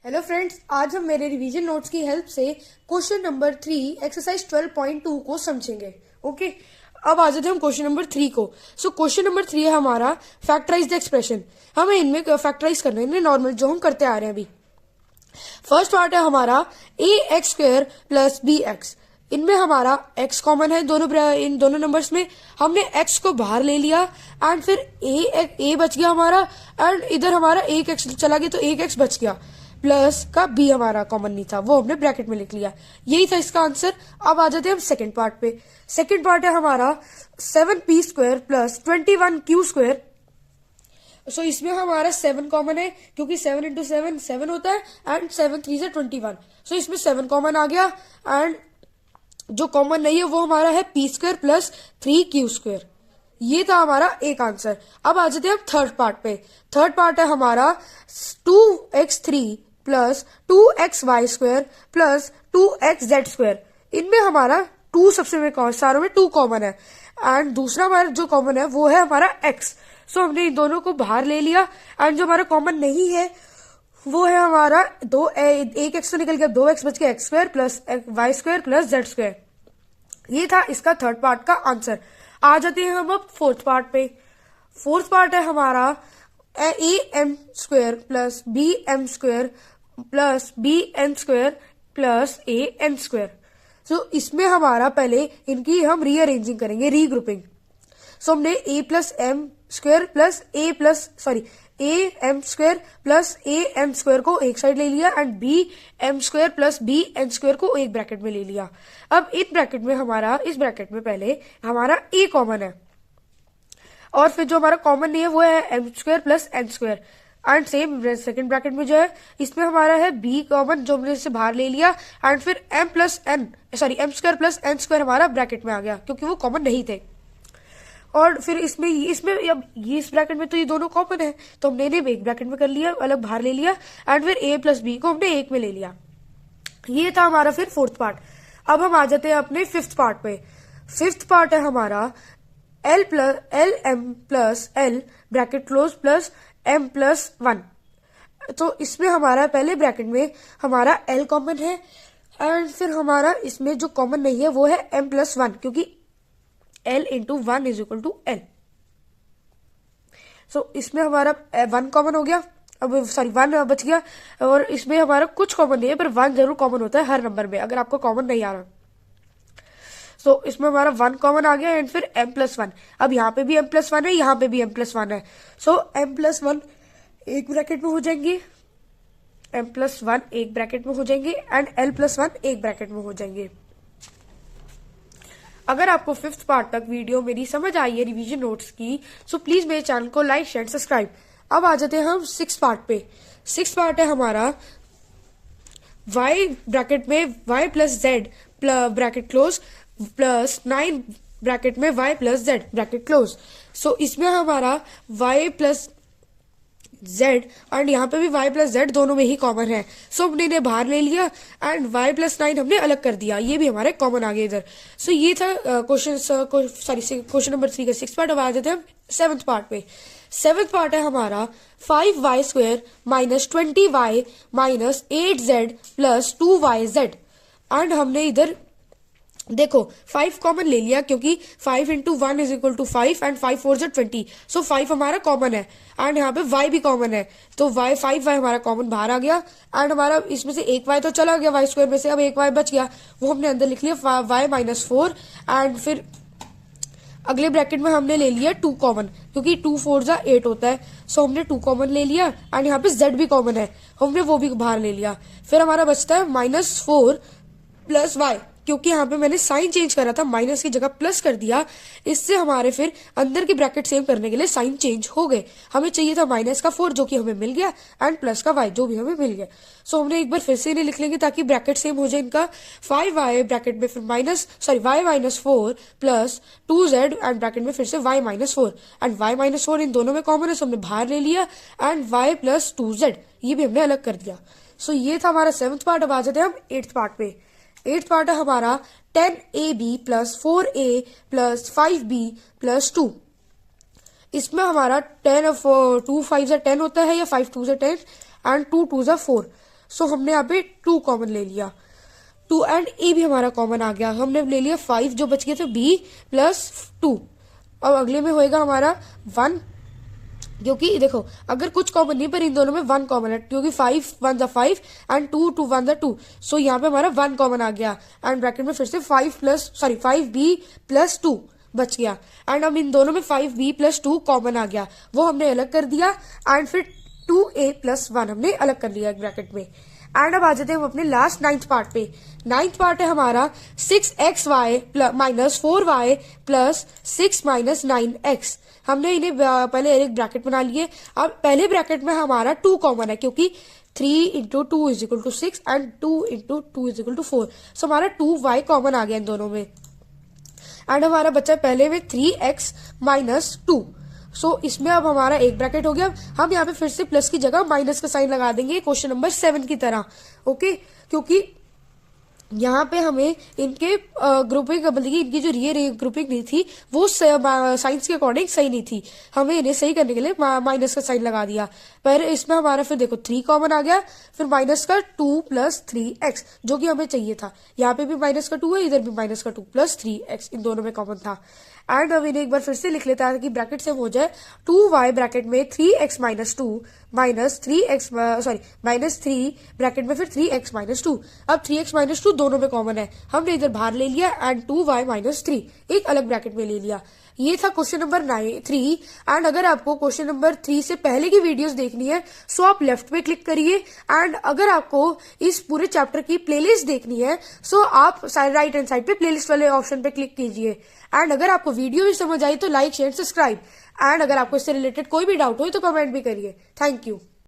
Hello friends, आज हम मेरे रिवीजन नोट्स की हेल्प से क्वेश्चन नंबर 3 एक्सरसाइज 12.2 को समझेंगे। ओके, अब आ जाते हैं हम क्वेश्चन नंबर 3 को। सो क्वेश्चन नंबर 3 है हमारा फैक्टराइज द एक्सप्रेशन। हमें इनमें फैक्टराइज करना है नॉर्मल जो हम करते आ रहे हैं अभी। फर्स्ट पार्ट है हमारा A X square plus B X. इनमें हमारा x कॉमन है, इन दोनों नंबर्स में हमने x को बाहर ले लिया एंड फिर a बच गया हमारा, एंड इधर हमारा एक x चला गया तो एक x बच गया, प्लस का b हमारा कॉमन नहीं था, वो हमने ब्रैकेट में लिख लिया। यही था इसका आंसर। अब आ जाते हैं हम सेकंड पार्ट पे। सेकंड पार्ट है हमारा 7p square plus 21q square. So इसमें हमारा 7 कॉमन है क्योंकि 7 इंटू 7 होता है एंड 7 3 से 21। सो इसमें 7 कॉमन आ गया एंड जो कॉमन नहीं है वो हमारा है P square plus 3q square. ये था हमारा एक आंसर। अब आ जाते हैं हम थर्ड पार्ट पे। थर्ड पार्ट है हमारा 2x3 plus 2xy square plus 2xz square. इनमें हमारा 2 सबसे में सारों में 2 कॉमन है एंड दूसरा हमारा जो कॉमन है वो है हमारा x। सो हमने इन दोनों को बाहर ले लिया एंड जो हमारा कॉमन नहीं है वो है हमारा एक एक्स तो निकल गया, 2x बच गया, X square plus Y square plus Z square. ये था इसका थर्ड पार्ट का आंसर। आ जाते हैं हम अब फोर्थ पार्ट पे। फोर्थ पार्ट है हमारा A M square plus B M square plus B N square plus A N square. So इसमें हमारा पहले इनकी हम रीअरेंजिंग करेंगे, रीग्रुपिंग। सो हमने A plus M square plus A M square plus A M square को एक side ले लिया and B M square plus B N square को एक ब्रैकेट में ले लिया। अब इस ब्रैकेट में पहले हमारा ए कॉमन है और फिर जो हमारा कॉमन नहीं है वो है M square plus N square and same second bracket में जो है इसमें हमारा है बी कॉमन जो हमने इससे बाहर ले लिया एंड फिर M square plus N square हमारा ब्रैकेट में आ गया क्योंकि वो कॉमन नहीं थे। और फिर इसमें अब ये इस ब्रैकेट में तो ये दोनों कॉमन है तो हमने इन्हें एक ब्रैकेट में कर लिया, अलग बाहर ले लिया एंड फिर a प्लस बी को हमने एक में ले लिया। ये था हमारा फिर फोर्थ पार्ट। अब हम आ जाते हैं अपने फिफ्थ पार्ट पे। फिफ्थ पार्ट है हमारा L M plus L bracket close plus M plus 1। तो इसमें हमारा पहले ब्रैकेट में हमारा एल कॉमन है एंड फिर हमारा इसमें जो कॉमन नहीं है वो है एम प्लस 1 क्योंकि L into 1 is equal to L। So इसमें हमारा 1 कॉमन हो गया, अब 1 बच गया और इसमें हमारा कुछ कॉमन नहीं है पर 1 जरूर कॉमन होता है हर नंबर में अगर आपको कॉमन नहीं आ रहा। सो इसमें हमारा 1 कॉमन आ गया एंड फिर m प्लस 1। अब यहाँ पे भी m प्लस 1 है, यहाँ पे भी m प्लस 1 है। सो m प्लस 1 एक ब्रैकेट में हो जाएंगे, m प्लस 1 एक ब्रैकेट में हो जाएंगे एंड l प्लस 1 एक ब्रैकेट में हो जाएंगे। अगर आपको फिफ्थ पार्ट तक वीडियो मेरी समझ आई है रिवीजन नोट्स की सो प्लीज मेरे चैनल को लाइक शेयर सब्सक्राइब। अब आ जाते हैं हम सिक्स पार्ट पे। सिक्स पार्ट है हमारा y ब्रैकेट में y plus Z bracket close plus 9 bracket में y plus Z bracket close. So इसमें हमारा y प्लस z एंड यहाँ पे भी y प्लस जेड दोनों में ही कॉमन है। सो हमने इन्हें बाहर ले लिया एंड y प्लस 9 हमने अलग कर दिया, ये भी हमारे कॉमन आ गए इधर। सो ये था क्वेश्चन नंबर 3 का सिक्स पार्ट। अब आ जाते हैं हम सेवंथ पार्ट पे। सेवंथ पार्ट है हमारा 5y square minus 20y minus 8z plus 2yz and हमने इधर देखो 5 कॉमन ले लिया क्योंकि 5 into 1 is equal to 5 and 5 4 20। So 5 हमारा कॉमन है एंड यहाँ पे y भी कॉमन है तो 5y हमारा कॉमन बाहर आ गया एंड हमारा इसमें से एक y तो चला गया y स्क्वायर में से, अब एक y बच गया वो हमने अंदर लिख लिया y माइनस 4 एंड फिर अगले ब्रैकेट में हमने ले लिया 2 कॉमन क्योंकि 2 4 जा 8 होता है। सो हमने 2 कॉमन ले लिया एंड यहाँ पे z भी कॉमन है, हमने वो भी बाहर ले लिया। फिर हमारा बचता है -4 प्लस y क्योंकि यहाँ पे मैंने साइन चेंज करा था, माइनस की जगह प्लस कर दिया। इससे हमारे फिर अंदर की ब्रैकेट सेम करने के लिए साइन चेंज हो गए। हमें चाहिए था माइनस का 4 जो कि हमें मिल गया एंड प्लस का y जो भी हमें मिल गया। सो हमने एक बार फिर से इन्हें लिख लेंगे ताकि ब्रैकेट सेम हो जाए इनका। 5y ब्रैकेट में फिर y minus 4 plus 2z and bracket में फिर से y minus 4 and y minus 4 इन दोनों में कॉमन है सो हमने बाहर ले लिया एंड y प्लस 2z ये भी हमने अलग कर दिया। सो ये था हमारा सेवंथ पार्ट। अब आ जाते हैं हम एट्थ पार्ट पे। एट्थ पार्ट है हमारा 10ab plus 4a plus 5b plus 2। इसमें हमारा 10 2 5 10 होता है या 5 2 10 एंड 2 2 4। सो हमने यहाँ पे 2 कॉमन ले लिया, 2 एंड ए भी हमारा कॉमन आ गया। हमने ले लिया 5, जो बच गया था बी प्लस 2। अब अगले में होएगा हमारा 1, क्योंकि देखो अगर कुछ कॉमन नहीं पर इन दोनों में 1 कॉमन है, क्योंकि 5 1 5 एंड 2 2 1 2। सो यहाँ पे हमारा 1 कॉमन आ गया एंड ब्रैकेट में फिर से 5b प्लस 2 बच गया। एंड अब इन दोनों में 5b प्लस 2 कॉमन आ गया, वो हमने अलग कर दिया। एंड फिर 2a प्लस 1 हमने अलग कर लिया ब्रैकेट में। एंड अब आ जाते हैं हम अपने लास्ट 9th पार्ट पे। 9th पार्ट है हमारा 6xy minus 4y plus 6 minus 9x। हमने इन्हें पहले एक ब्रैकेट बना लिए। अब पहले ब्रैकेट में हमारा 2 कॉमन है, क्योंकि 3 into 2 is equal to 6 and 2 into 2 is equal to 4। So हमारा 2y कॉमन आ गया इन दोनों में। एंड हमारा बच्चा पहले में 3x माइनस 2। सो इसमें अब हमारा एक ब्रैकेट हो गया। हम यहाँ पे फिर से प्लस की जगह माइनस का साइन लगा देंगे क्वेश्चन नंबर 7 की तरह। ओके, क्योंकि यहाँ पे हमें इनके ग्रुपिंग बल्कि इनकी जो री ग्रुपिंग नहीं थी वो साइंस के अकॉर्डिंग सही नहीं थी, हमें इन्हें सही करने के लिए माइनस का साइन लगा दिया। पर इसमें हमारा फिर देखो 3 कॉमन आ गया, फिर माइनस का 2 प्लस 3x जो कि हमें चाहिए था। यहाँ पे भी माइनस का 2 है, इधर भी माइनस का 2 प्लस 3x इन दोनों में कॉमन था। एंड अब इन्हें एक बार फिर से लिख लेता है कि ब्रैकेट से हो जाए 2y ब्रैकेट में 3x माइनस 2 माइनस 3 ब्रैकेट में फिर 3x माइनस 2। अब 3x माइनस 2 दोनों में कॉमन है, हमने इधर बाहर ले लिया एंड 2y माइनस 3 एक अलग ब्रैकेट में ले लिया। ये था क्वेश्चन नंबर 3। एंड अगर आपको क्वेश्चन नंबर 3 से पहले की वीडियोस देखनी है सो आप लेफ्ट पे क्लिक करिए। एंड अगर आपको इस पूरे चैप्टर की प्लेलिस्ट देखनी है सो आप राइट हैंड साइड पे प्लेलिस्ट वाले ऑप्शन पे क्लिक कीजिए। एंड अगर आपको वीडियो भी समझ आई तो लाइक शेयर सब्सक्राइब। एंड अगर आपको इससे रिलेटेड कोई भी डाउट हो तो कमेंट भी करिए। Thank you.